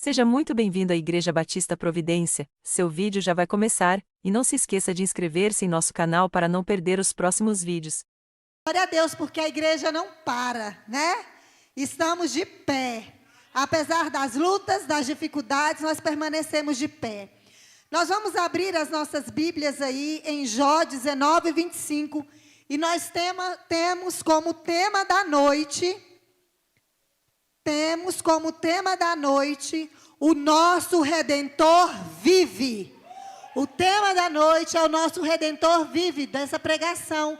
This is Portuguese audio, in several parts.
Seja muito bem-vindo à Igreja Batista Providência. Seu vídeo já vai começar, e não se esqueça de inscrever-se em nosso canal para não perder os próximos vídeos. Glória a Deus, porque a igreja não para, né? Estamos de pé. Apesar das lutas, das dificuldades, nós permanecemos de pé. Nós vamos abrir as nossas Bíblias aí em Jó 19, 25. E nós temos como tema da noite... o nosso Redentor vive. O tema da noite é o nosso Redentor vive, dessa pregação.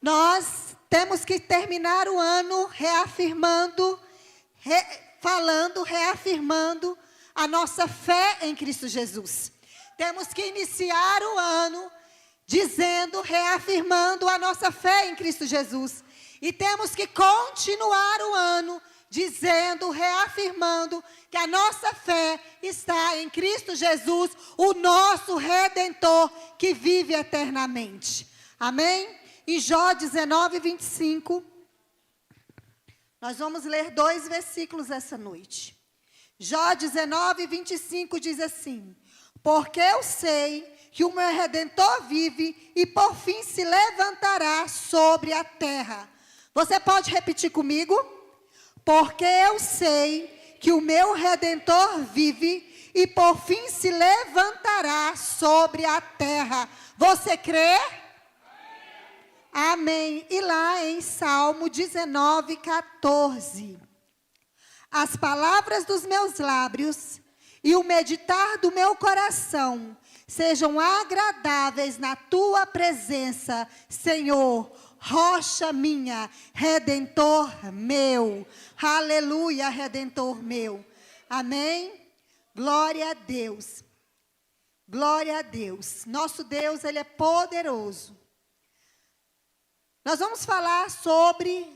Nós temos que terminar o ano reafirmando a nossa fé em Cristo Jesus. Temos que iniciar o ano reafirmando a nossa fé em Cristo Jesus. E temos que continuar o ano reafirmando que a nossa fé está em Cristo Jesus, o nosso Redentor que vive eternamente. Amém? Em Jó 19, 25, nós vamos ler 2 versículos essa noite. Jó 19, 25 diz assim: porque eu sei que o meu Redentor vive e por fim se levantará sobre a terra. Você pode repetir comigo? Porque eu sei que o meu Redentor vive e por fim se levantará sobre a terra. Você crê? Amém. E lá em Salmo 19, 14. As palavras dos meus lábios e o meditar do meu coração sejam agradáveis na tua presença, Senhor, rocha minha, Redentor meu. Aleluia, Redentor meu. Amém? Glória a Deus. Glória a Deus. Nosso Deus, Ele é poderoso. Nós vamos falar sobre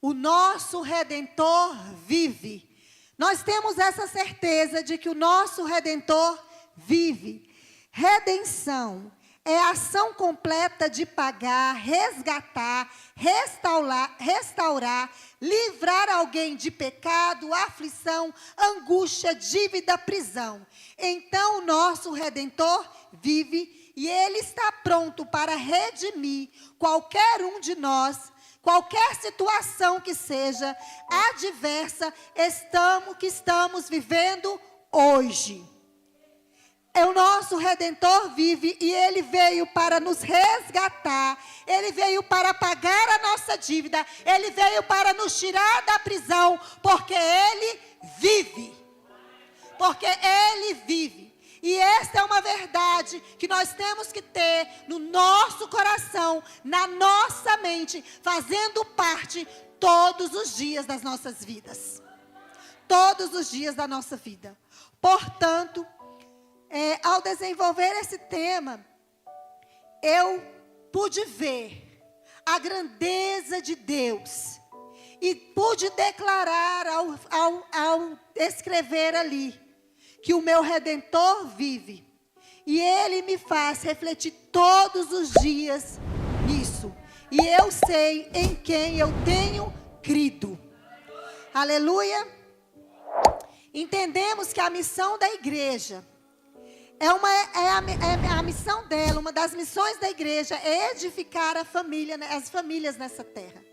o nosso Redentor vive. Nós temos essa certeza de que o nosso Redentor vive. Redenção é a ação completa de pagar, resgatar, restaurar, livrar alguém de pecado, aflição, angústia, dívida, prisão. Então o nosso Redentor vive e Ele está pronto para redimir qualquer um de nós, qualquer situação que seja adversa que estamos vivendo hoje. O nosso Redentor vive e Ele veio para nos resgatar. Ele veio para pagar a nossa dívida. Ele veio para nos tirar da prisão, porque Ele vive. Porque Ele vive. E esta é uma verdade que nós temos que ter no nosso coração, na nossa mente, fazendo parte todos os dias das nossas vidas. Todos os dias da nossa vida. Portanto, ao desenvolver esse tema, eu pude ver a grandeza de Deus. E pude declarar ao escrever ali, que o meu Redentor vive. E Ele me faz refletir todos os dias nisso. E eu sei em quem eu tenho crido. Aleluia. Entendemos que a missão da igreja a missão dela, uma das missões da igreja é edificar as famílias nessa terra.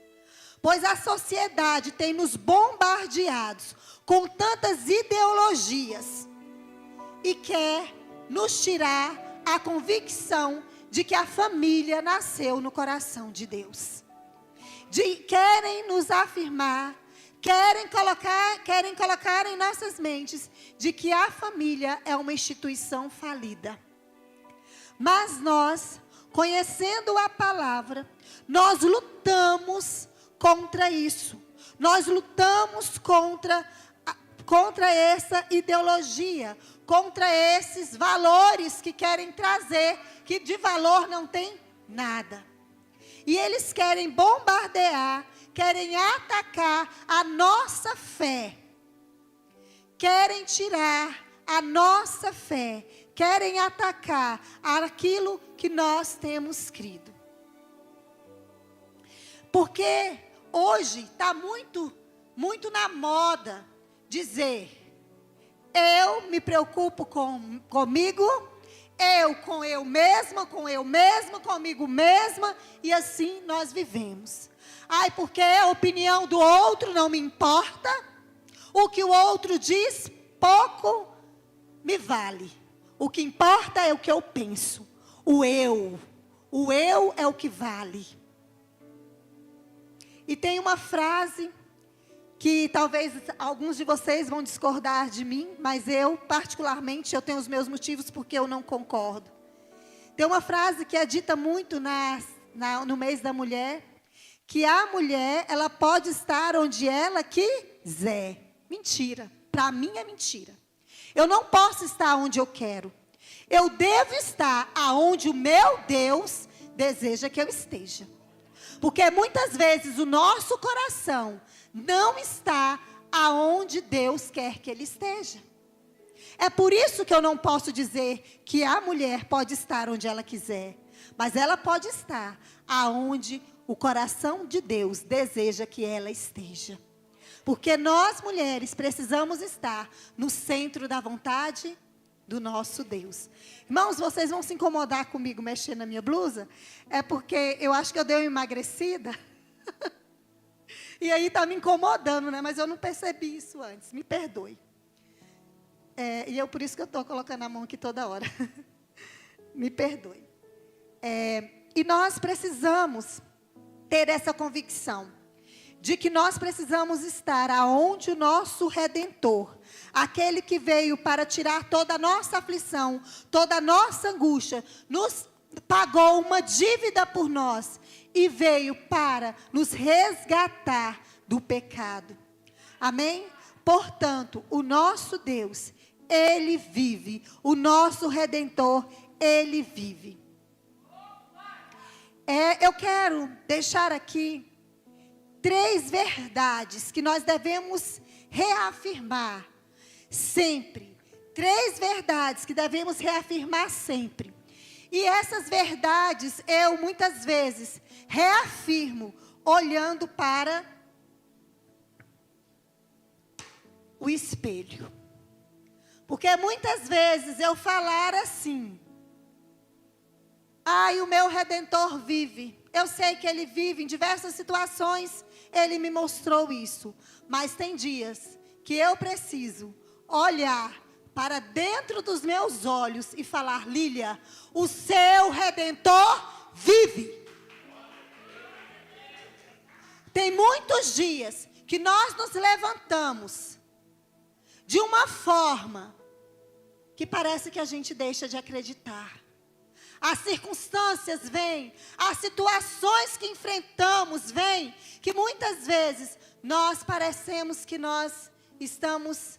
Pois a sociedade tem nos bombardeados com tantas ideologias e quer nos tirar a convicção de que a família nasceu no coração de Deus. Querem nos afirmar, querem colocar em nossas mentes de que a família é uma instituição falida. Mas nós, conhecendo a palavra, nós lutamos contra isso. Nós lutamos contra essa ideologia, contra esses valores que querem trazer, que de valor não tem nada. E eles querem bombardear, querem atacar a nossa fé. Querem tirar a nossa fé. Querem atacar aquilo que nós temos crido. Porque hoje está muito na moda dizer: eu me preocupo comigo, eu com eu mesma, comigo mesma, e assim nós vivemos. Ai, porque a opinião do outro não me importa, o que o outro diz pouco me vale. O que importa é o que eu penso, o eu é o que vale. E tem uma frase que talvez alguns de vocês vão discordar de mim, mas eu, particularmente, eu tenho os meus motivos porque eu não concordo. Tem uma frase que é dita muito no mês da mulher, que a mulher, ela pode estar onde ela quiser. Mentira, para mim é mentira. Eu não posso estar onde eu quero. Eu devo estar aonde o meu Deus deseja que eu esteja. Porque muitas vezes o nosso coração não está aonde Deus quer que ele esteja. É por isso que eu não posso dizer que a mulher pode estar onde ela quiser, mas ela pode estar aonde o coração de Deus deseja que ela esteja. Porque nós, mulheres, precisamos estar no centro da vontade do nosso Deus. Irmãos, vocês vão se incomodar comigo mexendo na minha blusa? É porque eu acho que eu dei uma emagrecida. E aí está me incomodando, né? Mas eu não percebi isso antes. Me perdoe. E por isso que eu estou colocando a mão aqui toda hora. Me perdoe. E nós precisamos ter essa convicção de que nós precisamos estar aonde o nosso Redentor, aquele que veio para tirar toda a nossa aflição, toda a nossa angústia, nos pagou uma dívida por nós e veio para nos resgatar do pecado. Amém? Portanto, o nosso Deus, ele vive. O nosso Redentor, ele vive. Eu quero deixar aqui 3 verdades que nós devemos reafirmar sempre. 3 verdades que devemos reafirmar sempre. E essas verdades eu muitas vezes reafirmo olhando para o espelho. Porque muitas vezes eu falar assim: ai, o meu Redentor vive. Eu sei que ele vive em diversas situações, ele me mostrou isso. Mas tem dias que eu preciso olhar para dentro dos meus olhos e falar: Lília, o seu Redentor vive. Tem muitos dias que nós nos levantamos de uma forma que parece que a gente deixa de acreditar. As circunstâncias vêm, as situações que enfrentamos vêm, que muitas vezes nós parecemos que nós estamos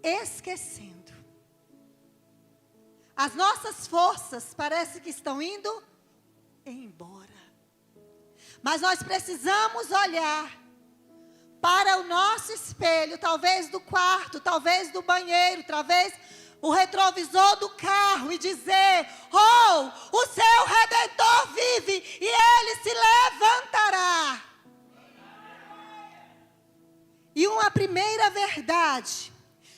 esquecendo. As nossas forças parecem que estão indo embora. Mas nós precisamos olhar para o nosso espelho, talvez do quarto, talvez do banheiro, talvez o retrovisor do carro, e dizer: oh, o seu Redentor vive e ele se levantará. E uma primeira verdade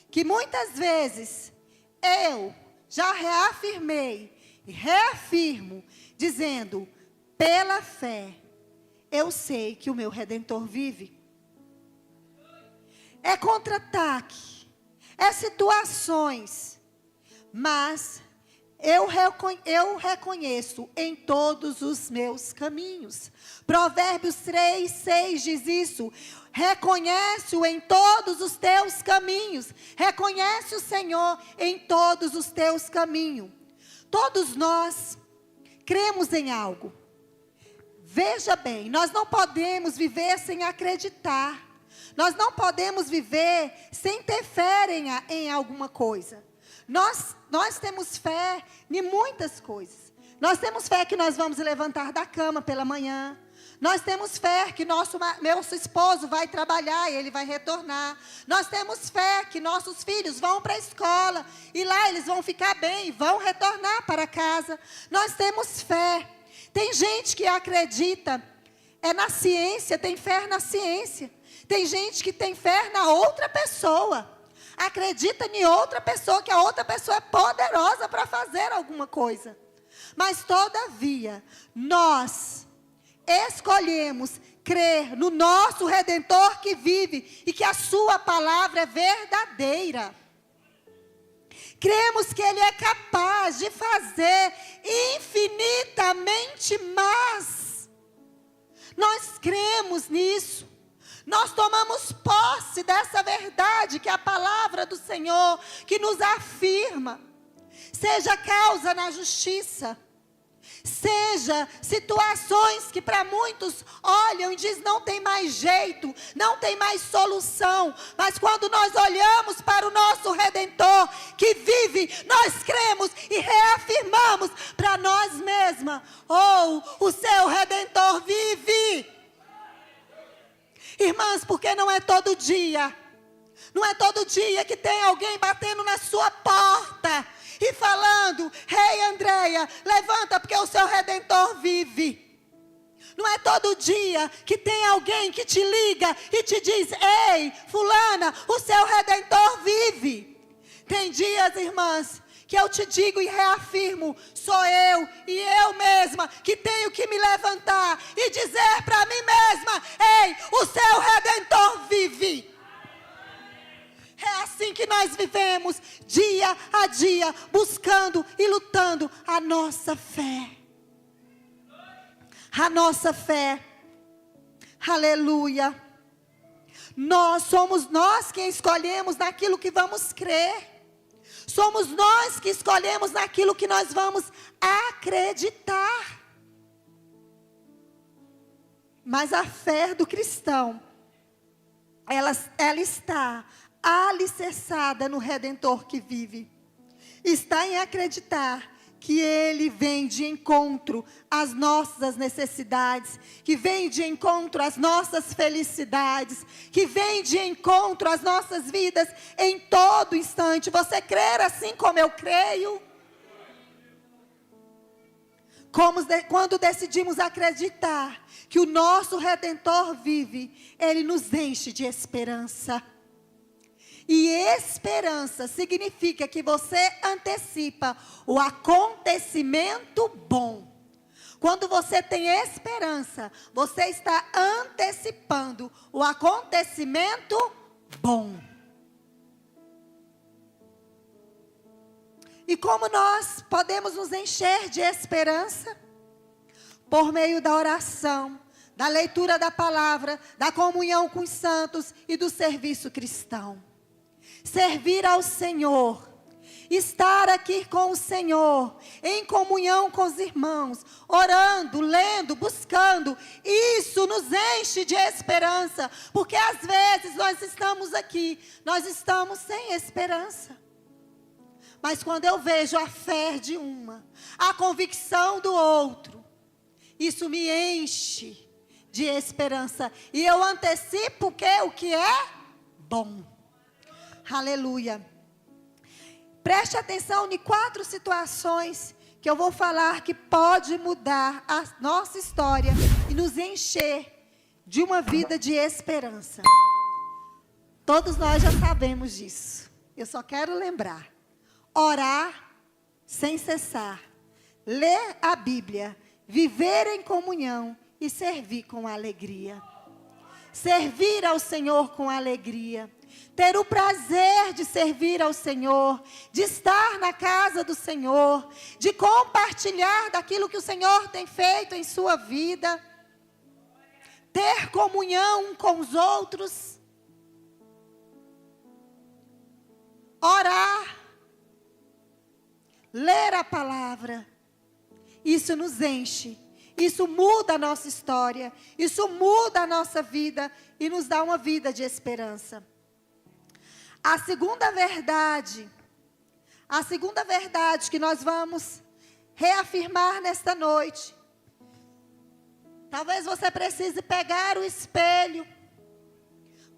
que muitas vezes eu já reafirmei e reafirmo, dizendo: pela fé eu sei que o meu Redentor vive. É contra-ataque, é situações, mas eu reconheço em todos os meus caminhos. Provérbios 3:6 diz isso: reconhece-o em todos os teus caminhos, reconhece o Senhor em todos os teus caminhos. Todos nós cremos em algo. Veja bem, nós não podemos viver sem acreditar. Nós não podemos viver sem ter fé em alguma coisa. Nós temos fé em muitas coisas. Nós temos fé que nós vamos levantar da cama pela manhã. Nós temos fé que nosso esposo vai trabalhar e ele vai retornar. Nós temos fé que nossos filhos vão para a escola e lá eles vão ficar bem e vão retornar para casa. Nós temos fé. Tem gente que acredita na ciência, tem fé na ciência. Tem gente que tem fé na outra pessoa. acredita em outra pessoa, que a outra pessoa é poderosa para fazer alguma coisa. Mas, todavia, nós escolhemos crer no nosso Redentor que vive e que a sua palavra é verdadeira. Cremos que Ele é capaz de fazer infinitamente mais. Nós cremos nisso. Nós tomamos posse dessa verdade que é a palavra do Senhor, que nos afirma. Seja causa na justiça, seja situações que para muitos olham e dizem não tem mais jeito, não tem mais solução. Mas quando nós olhamos para o nosso Redentor que vive, nós cremos e reafirmamos para nós mesmas: o seu Redentor vive. Irmãs, porque não é todo dia que tem alguém batendo na sua porta e falando: Ei, Andréia, levanta porque o seu Redentor vive. Não é todo dia que tem alguém que te liga e te diz: Ei, fulana, o seu Redentor vive. Tem dias, irmãs, que eu te digo e reafirmo: sou eu e eu mesma que tenho que me levantar e dizer para mim mesma: Ei, o seu Redentor vive. É assim que nós vivemos, dia a dia, buscando e lutando a nossa fé. A nossa fé. Aleluia. Somos nós quem escolhemos naquilo que vamos crer. Somos nós que escolhemos naquilo que nós vamos acreditar. Mas a fé do cristão, ela está alicerçada no Redentor que vive. Está em acreditar que Ele vem de encontro às nossas necessidades, que vem de encontro às nossas felicidades, que vem de encontro às nossas vidas em todo instante. Você crê assim como eu creio? Quando decidimos acreditar que o nosso Redentor vive, Ele nos enche de esperança. E esperança significa que você antecipa o acontecimento bom. Quando você tem esperança, você está antecipando o acontecimento bom. E como nós podemos nos encher de esperança? Por meio da oração, da leitura da palavra, da comunhão com os santos e do serviço cristão. Servir ao Senhor, estar aqui com o Senhor, em comunhão com os irmãos, orando, lendo, buscando, isso nos enche de esperança, porque às vezes nós estamos aqui, nós estamos sem esperança. Mas quando eu vejo a fé de uma, a convicção do outro, isso me enche de esperança, e eu antecipo o que é bom. Aleluia. Preste atenção em 4 situações que eu vou falar que pode mudar a nossa história e nos encher de uma vida de esperança. Todos nós já sabemos disso. Eu só quero lembrar. Orar sem cessar. Ler a Bíblia. Viver em comunhão e servir com alegria. Servir ao Senhor com alegria. Ter o prazer de servir ao Senhor, de estar na casa do Senhor, de compartilhar daquilo que o Senhor tem feito em sua vida, ter comunhão com os outros, orar, ler a palavra. Isso nos enche, isso muda a nossa história, isso muda a nossa vida e nos dá uma vida de esperança. A segunda verdade que nós vamos reafirmar nesta noite. Talvez você precise pegar o espelho,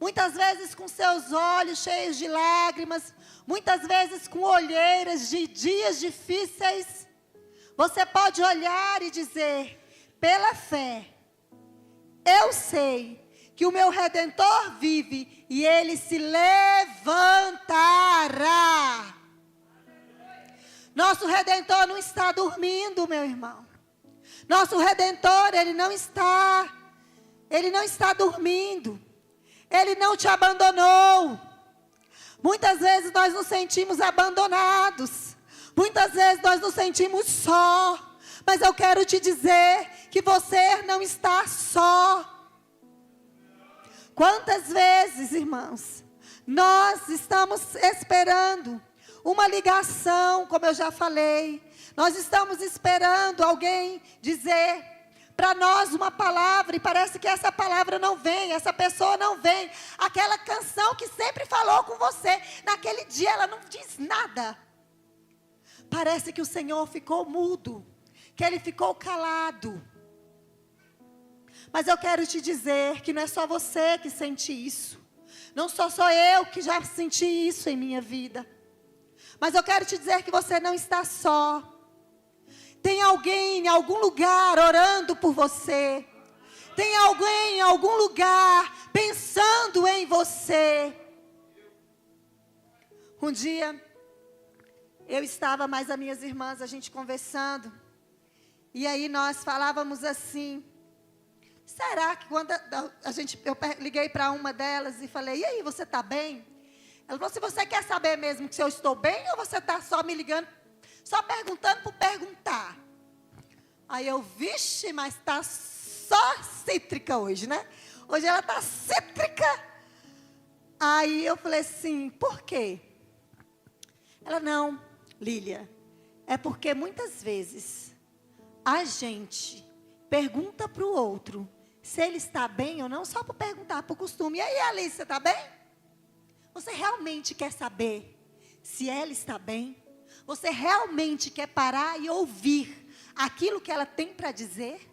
muitas vezes com seus olhos cheios de lágrimas, muitas vezes com olheiras de dias difíceis. Você pode olhar e dizer: pela fé, eu sei que o meu Redentor vive e ele se levantará. Nosso Redentor não está dormindo, meu irmão. Nosso Redentor, ele não está dormindo. Ele não te abandonou. Muitas vezes nós nos sentimos abandonados. Muitas vezes nós nos sentimos só. Mas eu quero te dizer que você não está só. Quantas vezes, irmãos, nós estamos esperando uma ligação, como eu já falei. Nós estamos esperando alguém dizer para nós uma palavra e parece que essa palavra não vem, essa pessoa não vem. Aquela canção que sempre falou com você, naquele dia ela não diz nada. Parece que o Senhor ficou mudo, que Ele ficou calado. Mas eu quero te dizer que não é só você que sente isso. Não sou só eu que já senti isso em minha vida. Mas eu quero te dizer que você não está só. Tem alguém em algum lugar orando por você. Tem alguém em algum lugar pensando em você. Um dia, eu estava mais as minhas irmãs, a gente conversando. E aí nós falávamos assim. Será que quando eu liguei para uma delas e falei, e aí, você está bem? Ela falou, se você quer saber mesmo se eu estou bem ou você está só me ligando, só perguntando por perguntar. Aí eu, vixe, mas está só cítrica hoje, né? Hoje ela está cítrica. Aí eu falei assim, por quê? Ela, não, Lília, é porque muitas vezes a gente pergunta para o outro se ele está bem ou não, só para perguntar, por costume. E aí, Alice, você está bem? Você realmente quer saber se ela está bem? Você realmente quer parar e ouvir aquilo que ela tem para dizer?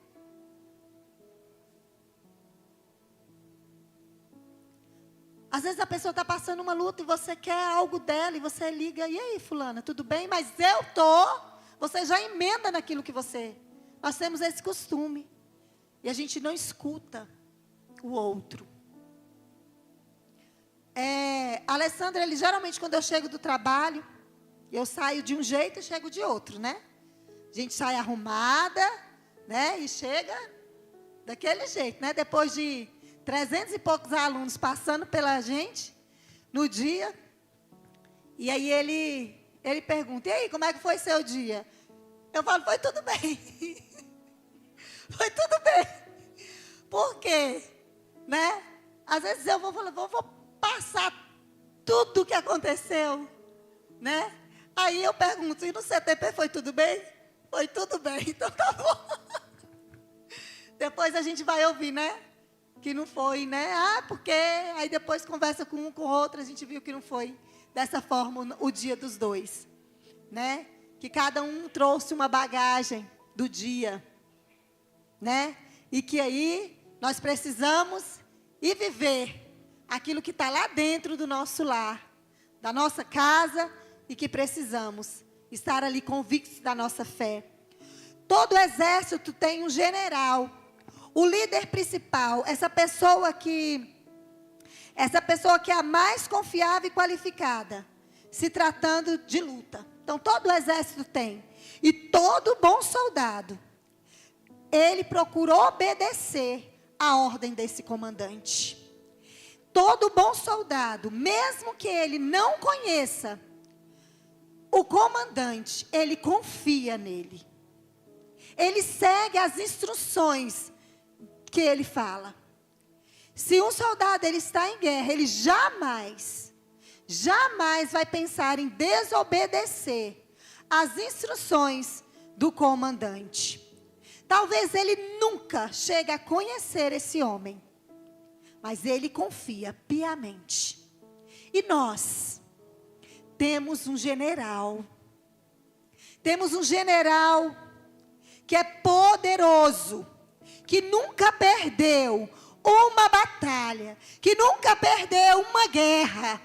Às vezes a pessoa está passando uma luta e você quer algo dela e você liga, e aí, fulana, tudo bem? Mas eu tô. Você já emenda naquilo que você... Nós temos esse costume. E a gente não escuta o outro. A Alessandra, ele geralmente quando eu chego do trabalho, eu saio de um jeito e chego de outro, né? A gente sai arrumada, né? E chega daquele jeito, né? Depois de 300 e poucos alunos passando pela gente no dia. E aí ele pergunta, e aí, como é que foi seu dia? Eu falo, foi tudo bem. Foi tudo bem. Por quê? Né? Às vezes eu vou passar tudo o que aconteceu, né? Aí eu pergunto, e no CTP foi tudo bem? Foi tudo bem, então tá bom. Depois a gente vai ouvir, né? Que não foi, né? Ah, porque aí depois conversa com um, com outro, a gente viu que não foi dessa forma o dia dos dois, né? Que cada um trouxe uma bagagem do dia, né? E que aí nós precisamos ir viver aquilo que está lá dentro do nosso lar, da nossa casa, e que precisamos estar ali convictos da nossa fé. Todo exército tem um general, o líder principal, essa pessoa que é a mais confiável e qualificada, se tratando de luta. Então, todo exército tem. E todo bom soldado, ele procura obedecer a ordem desse comandante. Todo bom soldado, mesmo que ele não conheça o comandante, ele confia nele. Ele segue as instruções que ele fala. Se um soldado ele está em guerra, ele jamais vai pensar em desobedecer as instruções do comandante. Talvez ele nunca chegue a conhecer esse homem, mas ele confia piamente. E nós temos um general. Temos um general que é poderoso, que nunca perdeu uma batalha, que nunca perdeu uma guerra.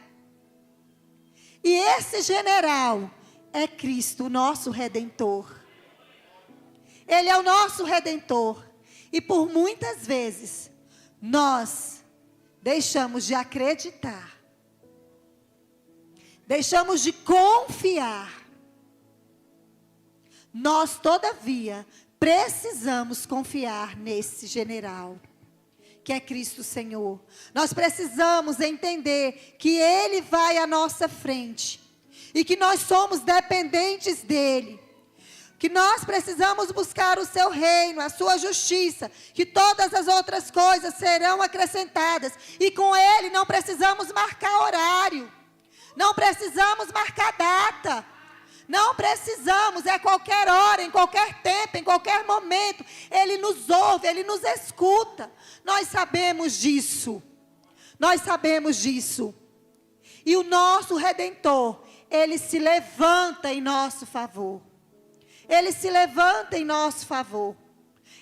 E esse general é Cristo, o nosso Redentor. Ele é o nosso Redentor. E por muitas vezes, nós deixamos de acreditar, deixamos de confiar. Nós, todavia, precisamos confiar nesse general, que é Cristo Senhor. Nós precisamos entender que Ele vai à nossa frente e que nós somos dependentes dEle. Que nós precisamos buscar o seu reino, a sua justiça, que todas as outras coisas serão acrescentadas. E com Ele não precisamos marcar horário, não precisamos marcar data. Não precisamos, é qualquer hora, em qualquer tempo, em qualquer momento. Ele nos ouve, Ele nos escuta. Nós sabemos disso. Nós sabemos disso. E o nosso Redentor, Ele se levanta em nosso favor. Ele se levanta em nosso favor.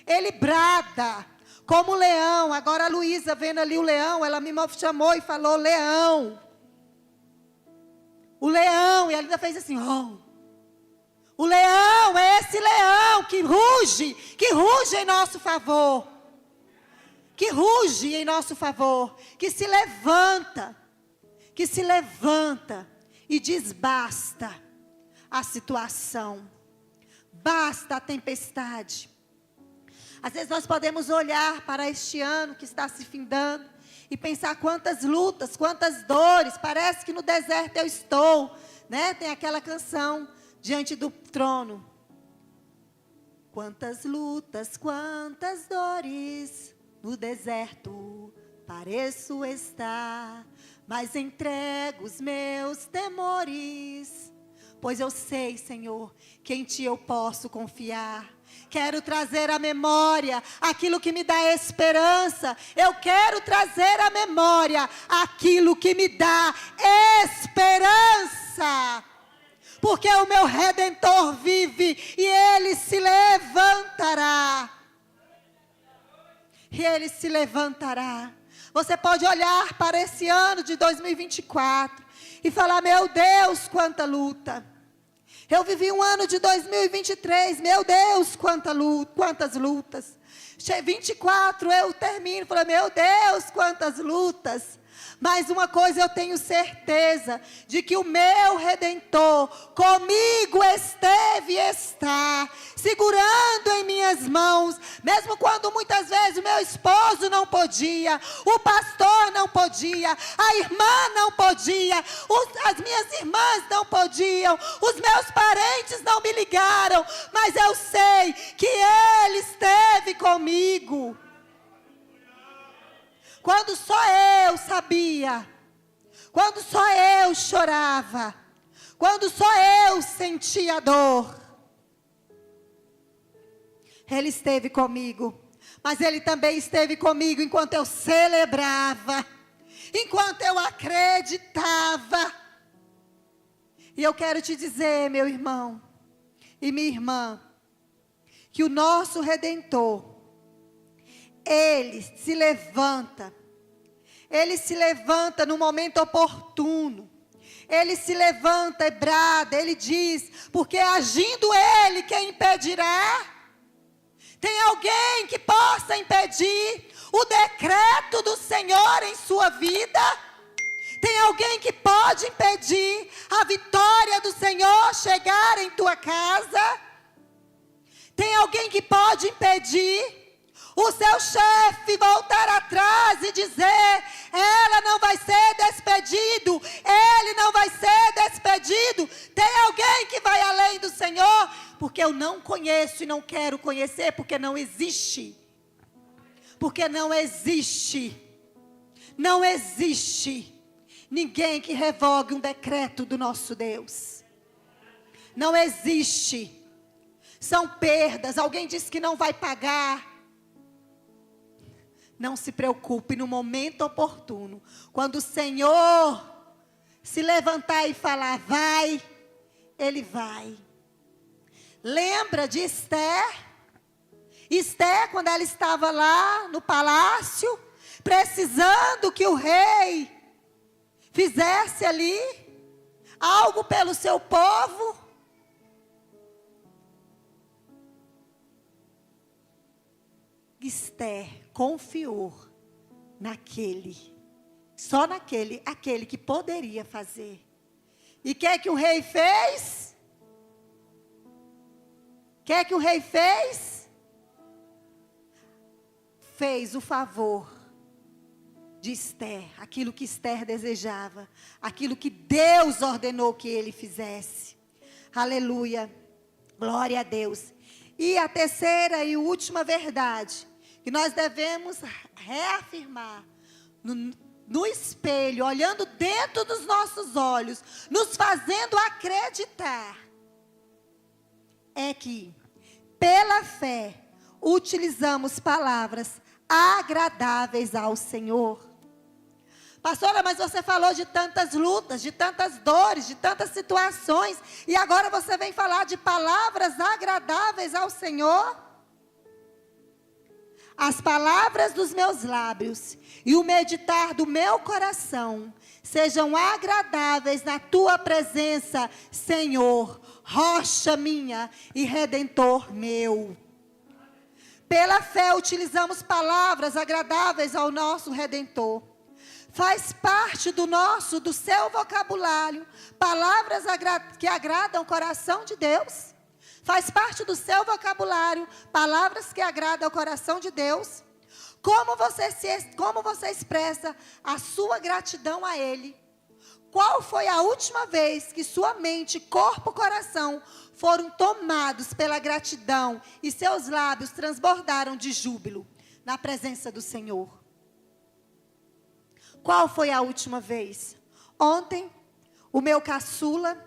Ele brada como um leão. Agora a Luísa vendo ali o leão, ela me chamou e falou, leão. O leão, e ela ainda fez assim, oh. O leão é esse leão que ruge em nosso favor. Que ruge em nosso favor, que se levanta e diz basta a situação, basta a tempestade. Às vezes nós podemos olhar para este ano que está se findando e pensar quantas lutas, quantas dores, parece que no deserto eu estou, né? Tem aquela canção, diante do trono. Quantas lutas, quantas dores, no deserto pareço estar, mas entrego os meus temores, pois eu sei, Senhor, que em Ti eu posso confiar. Quero trazer à memória aquilo que me dá esperança. Eu quero trazer à memória aquilo que me dá esperança. Porque o meu Redentor vive e Ele se levantará. E Ele se levantará. Você pode olhar para esse ano de 2024 e falar, meu Deus, quanta luta. Eu vivi um ano de 2023, meu Deus, quantas lutas. 24 eu termino, falei, meu Deus, quantas lutas. Mas uma coisa eu tenho certeza, de que o meu Redentor comigo esteve e está, segurando em minhas mãos, mesmo quando muitas vezes o meu esposo não podia, o pastor não podia, a irmã não podia, as minhas irmãs não podiam, os meus parentes não me ligaram, mas eu sei que Ele esteve comigo. Quando só eu sabia, quando só eu chorava, quando só eu sentia dor, Ele esteve comigo. Mas Ele também esteve comigo enquanto eu celebrava, enquanto eu acreditava. E eu quero te dizer, meu irmão e minha irmã, que o nosso Redentor, Ele se levanta no momento oportuno, Ele se levanta e brada, Ele diz, porque agindo Ele, quem impedirá? Tem alguém que possa impedir o decreto do Senhor em sua vida? Tem alguém que pode impedir a vitória do Senhor chegar em tua casa? Tem alguém que pode impedir o seu chefe voltar atrás e dizer, ela não vai ser despedido, ele não vai ser despedido? Tem alguém que vai além do Senhor? Porque eu não conheço e não quero conhecer, porque não existe. Porque não existe ninguém que revogue um decreto do nosso Deus. Não existe. São perdas, alguém disse que não vai pagar. Não se preocupe, no momento oportuno, quando o Senhor se levantar e falar, vai, Ele vai. Lembra de Esther? Esther, quando ela estava lá no palácio, precisando que o rei fizesse ali algo pelo seu povo. Esther confiou naquele Só aquele que poderia fazer. E o que é que o rei fez? O que é que o rei fez? Fez o favor de Esther, aquilo que Esther desejava, aquilo que Deus ordenou que ele fizesse. Aleluia, glória a Deus. E a terceira e última verdade, que nós devemos reafirmar no espelho, olhando dentro dos nossos olhos, nos fazendo acreditar, é que, pela fé, utilizamos palavras agradáveis ao Senhor. Pastora, mas você falou de tantas lutas, de tantas dores, de tantas situações, e agora você vem falar de palavras agradáveis ao Senhor? As palavras dos meus lábios e o meditar do meu coração sejam agradáveis na tua presença, Senhor, rocha minha e redentor meu. Pela fé utilizamos palavras agradáveis ao nosso Redentor. Faz parte do seu vocabulário, palavras que agradam o coração de Deus. Faz parte do seu vocabulário, palavras que agradam o coração de Deus. Como você expressa a sua gratidão a Ele? Qual foi a última vez que sua mente, corpo e coração foram tomados pela gratidão e seus lábios transbordaram de júbilo na presença do Senhor? Qual foi a última vez? Ontem, o meu caçula,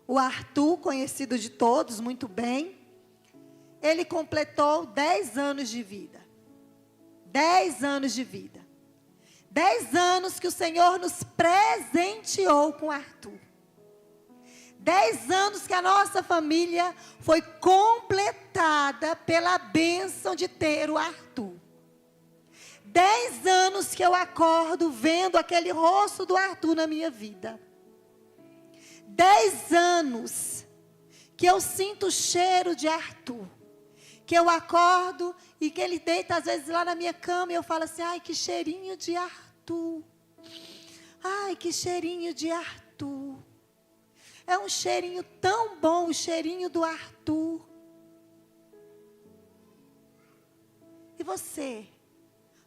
o Arthur, conhecido de todos muito bem, ele completou 10 anos de vida. 10 anos de vida. 10 anos que o Senhor nos presenteou com Arthur. 10 anos que a nossa família foi completada pela bênção de ter o Arthur. 10 anos que eu acordo vendo aquele rosto do Arthur na minha vida. 10 anos que eu sinto o cheiro de Arthur. Que eu acordo e que ele deita às vezes lá na minha cama e eu falo assim, ai que cheirinho de Arthur. Ai que cheirinho de Arthur. É um cheirinho tão bom, o cheirinho do Arthur. E você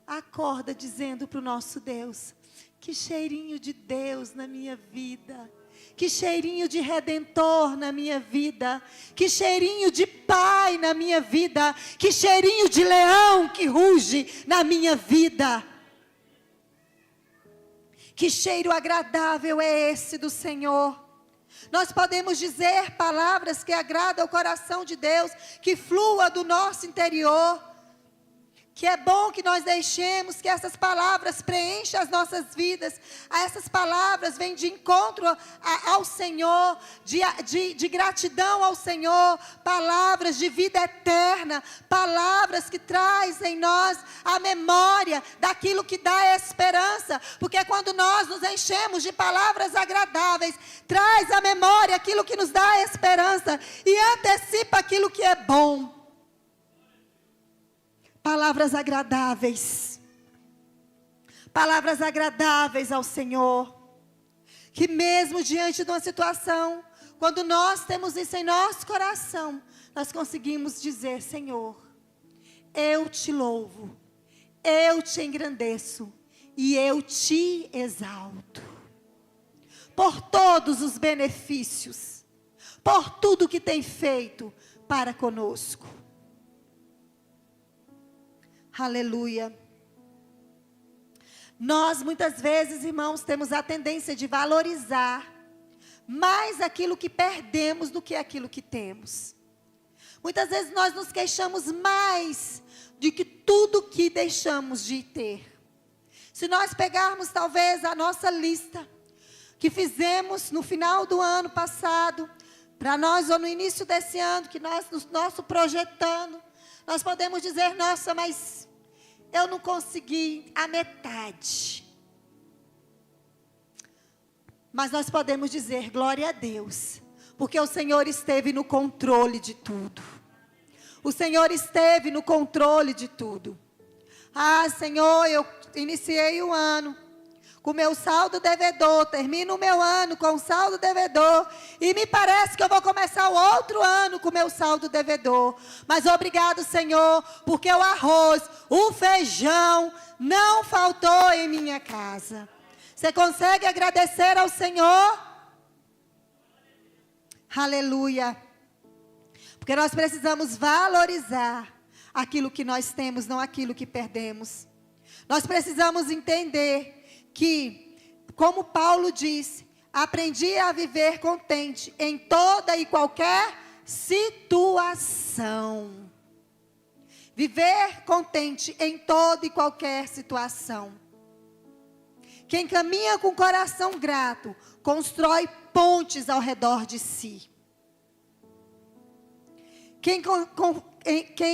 acorda dizendo para o nosso Deus, que cheirinho de Deus na minha vida. Que cheirinho de Redentor na minha vida. Que cheirinho de Pai na minha vida. Que cheirinho de leão que ruge na minha vida. Que cheiro agradável é esse do Senhor. Nós podemos dizer palavras que agradam ao coração de Deus, que flua do nosso interior. Que é bom que nós deixemos que essas palavras preencham as nossas vidas. Essas palavras vêm de encontro ao Senhor, de gratidão ao Senhor. Palavras de vida eterna. Palavras que trazem em nós a memória daquilo que dá esperança. Porque quando nós nos enchemos de palavras agradáveis, traz à memória aquilo que nos dá esperança e antecipa aquilo que é bom. Palavras agradáveis. Palavras agradáveis ao Senhor. Que mesmo diante de uma situação, quando nós temos isso em nosso coração, nós conseguimos dizer, Senhor, eu te louvo, eu te engrandeço e eu te exalto. Por todos os benefícios, por tudo que tem feito para conosco. Aleluia. Nós muitas vezes, irmãos, temos a tendência de valorizar mais aquilo que perdemos do que aquilo que temos. Muitas vezes nós nos queixamos mais de que tudo que deixamos de ter. Se nós pegarmos talvez a nossa lista que fizemos no final do ano passado, para nós ou no início desse ano, que nós, no nosso projetando, nós podemos dizer, nossa, mas eu não consegui a metade. Mas nós podemos dizer, glória a Deus, porque o Senhor esteve no controle de tudo. O Senhor esteve no controle de tudo. Ah, Senhor, eu iniciei o ano com meu saldo devedor, termino o meu ano com saldo devedor, e me parece que eu vou começar o outro ano com meu saldo devedor. Mas obrigado, Senhor, porque o arroz, o feijão não faltou em minha casa. Você consegue agradecer ao Senhor? Aleluia. Porque nós precisamos valorizar aquilo que nós temos, não aquilo que perdemos. Nós precisamos entender que, como Paulo disse, aprendi a viver contente em toda e qualquer situação. Viver contente em toda e qualquer situação. Quem caminha com coração grato, constrói pontes ao redor de si. Quem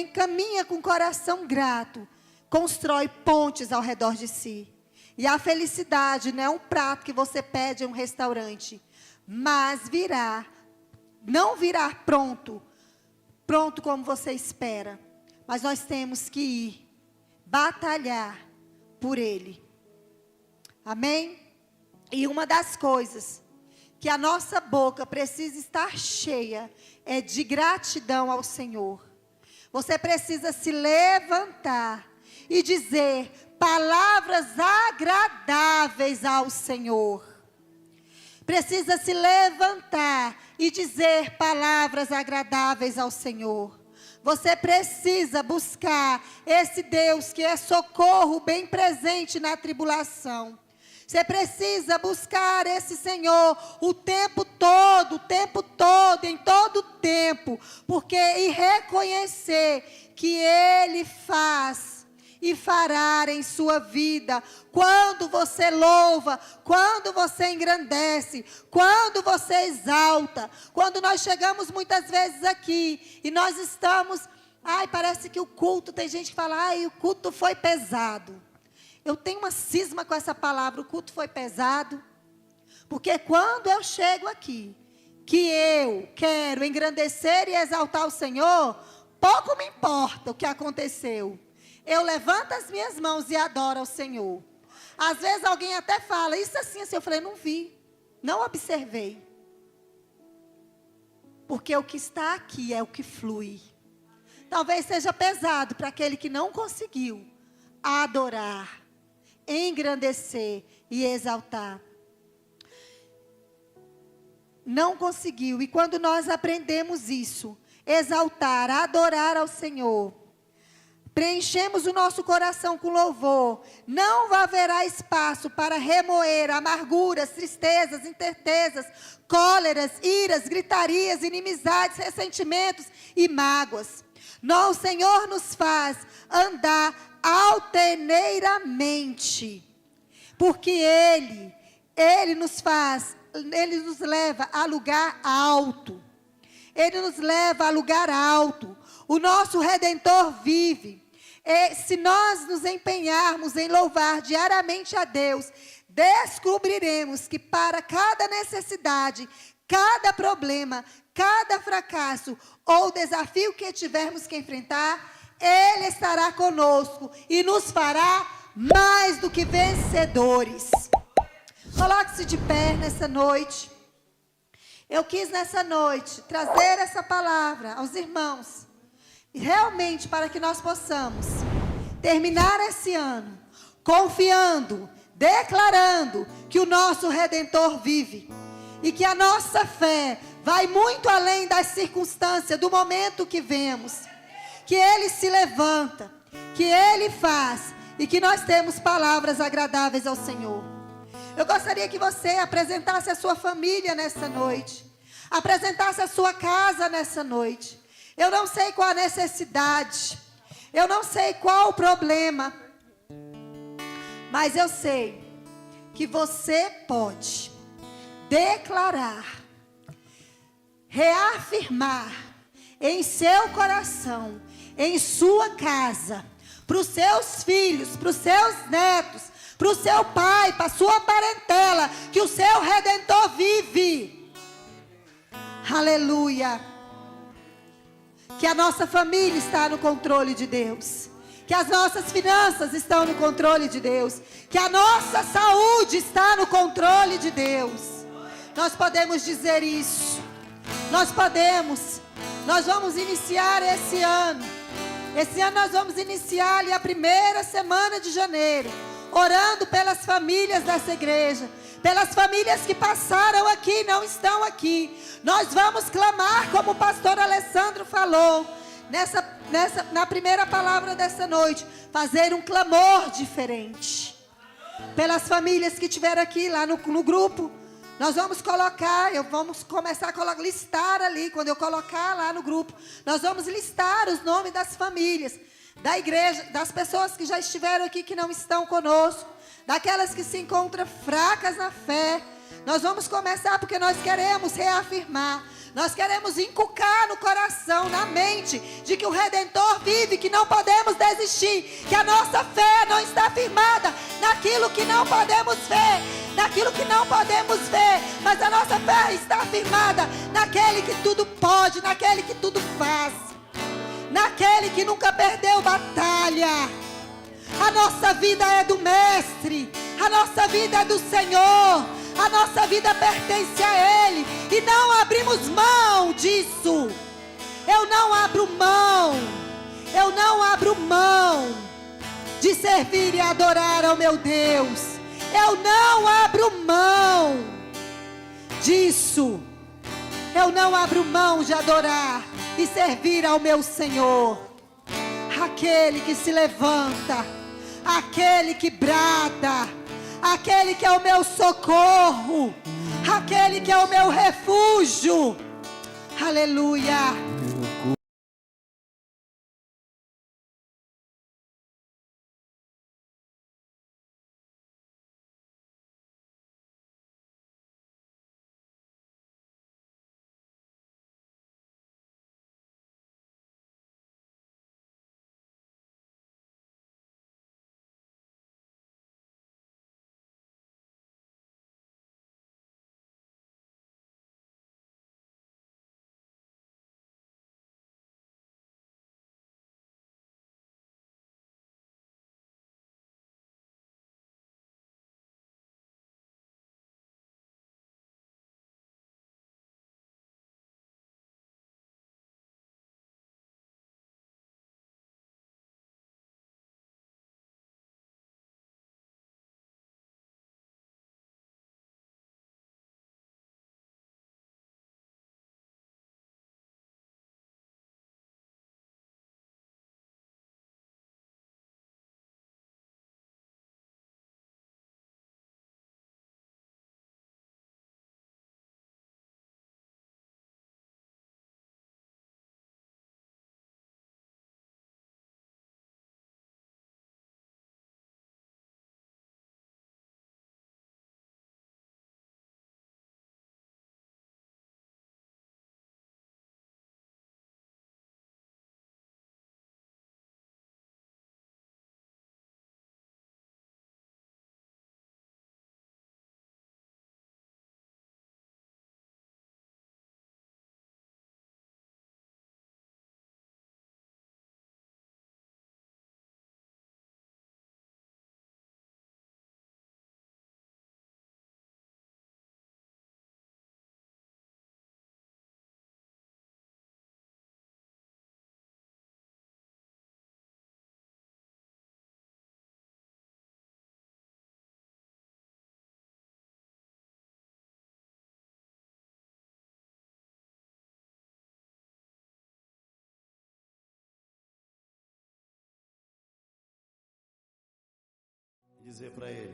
caminha com coração grato, constrói pontes ao redor de si. E a felicidade não é um prato que você pede em um restaurante, mas não virá pronto como você espera. Mas nós temos que ir, batalhar por ele. Amém? E uma das coisas que a nossa boca precisa estar cheia é de gratidão ao Senhor. Você precisa se levantar e dizer palavras agradáveis ao Senhor. Precisa se levantar e dizer palavras agradáveis ao Senhor. Você precisa buscar esse Deus que é socorro bem presente na tribulação. Você precisa buscar esse Senhor o tempo todo, em todo o tempo, e reconhecer que Ele faz e fará em sua vida. Quando você louva, quando você engrandece, quando você exalta, quando nós chegamos muitas vezes aqui e nós estamos, parece que o culto, tem gente que fala, o culto foi pesado. Eu tenho uma cisma com essa palavra, o culto foi pesado, porque quando eu chego aqui, que eu quero engrandecer e exaltar o Senhor, pouco me importa o que aconteceu. Eu levanto as minhas mãos e adoro ao Senhor. Às vezes alguém até fala, isso assim, eu falei, não vi, não observei. Porque o que está aqui é o que flui. Talvez seja pesado para aquele que não conseguiu adorar, engrandecer e exaltar. Não conseguiu. E quando nós aprendemos isso, exaltar, adorar ao Senhor, preenchemos o nosso coração com louvor, não haverá espaço para remoer amarguras, tristezas, incertezas, cóleras, iras, gritarias, inimizades, ressentimentos e mágoas. O Senhor nos faz andar altaneiramente, porque Ele nos leva a lugar alto. Ele nos leva a lugar alto. O nosso Redentor vive. E se nós nos empenharmos em louvar diariamente a Deus, descobriremos que para cada necessidade, cada problema, cada fracasso ou desafio que tivermos que enfrentar, Ele estará conosco e nos fará mais do que vencedores. Coloque-se de pé nessa noite. Eu quis nessa noite trazer essa palavra aos irmãos, realmente para que nós possamos terminar esse ano confiando, declarando que o nosso Redentor vive e que a nossa fé vai muito além das circunstâncias, do momento que vemos, que Ele se levanta, que Ele faz e que nós temos palavras agradáveis ao Senhor. Eu gostaria que você apresentasse a sua família nessa noite, apresentasse a sua casa nessa noite. Eu não sei qual a necessidade, eu não sei qual o problema, mas eu sei que você pode declarar, reafirmar em seu coração, em sua casa, para os seus filhos, para os seus netos, para o seu pai, para a sua parentela, que o seu Redentor vive. Aleluia. Que a nossa família está no controle de Deus. que as nossas finanças estão no controle de Deus, que a nossa saúde está no controle de Deus. Nós podemos dizer isso. Nós podemos. Nós vamos iniciar esse ano. Esse ano nós vamos iniciar ali a primeira semana de janeiro, orando pelas famílias dessa igreja, pelas famílias que passaram aqui e não estão aqui. Nós vamos clamar, como o pastor Alessandro falou, na primeira palavra dessa noite, fazer um clamor diferente. Pelas famílias que estiveram aqui lá no grupo, nós vamos colocar, vamos começar a listar ali, quando eu colocar lá no grupo, nós vamos listar os nomes das famílias, da igreja, das pessoas que já estiveram aqui, que não estão conosco, daquelas que se encontram fracas na fé. Nós vamos começar porque nós queremos reafirmar, nós queremos inculcar no coração, na mente, de que o Redentor vive, que não podemos desistir, que a nossa fé não está firmada naquilo que não podemos ver, mas a nossa fé está firmada naquele que tudo pode, naquele que tudo faz, naquele que nunca perdeu batalha. A nossa vida é do Mestre, a nossa vida é do Senhor, a nossa vida pertence a Ele, e não abrimos mão disso. Eu não abro mão de servir e adorar ao meu Deus. Eu não abro mão disso. Eu não abro mão de adorar e servir ao meu Senhor, aquele que se levanta, aquele que brada, aquele que é o meu socorro, aquele que é o meu refúgio. Aleluia. Dizer para ele: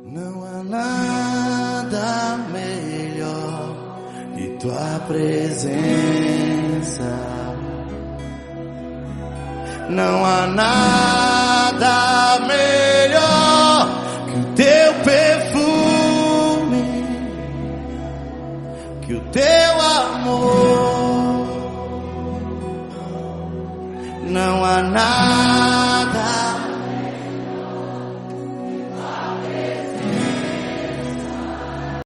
não há nada melhor que tua presença. Não há nada melhor que o teu perfume, que o teu amor. Não há nada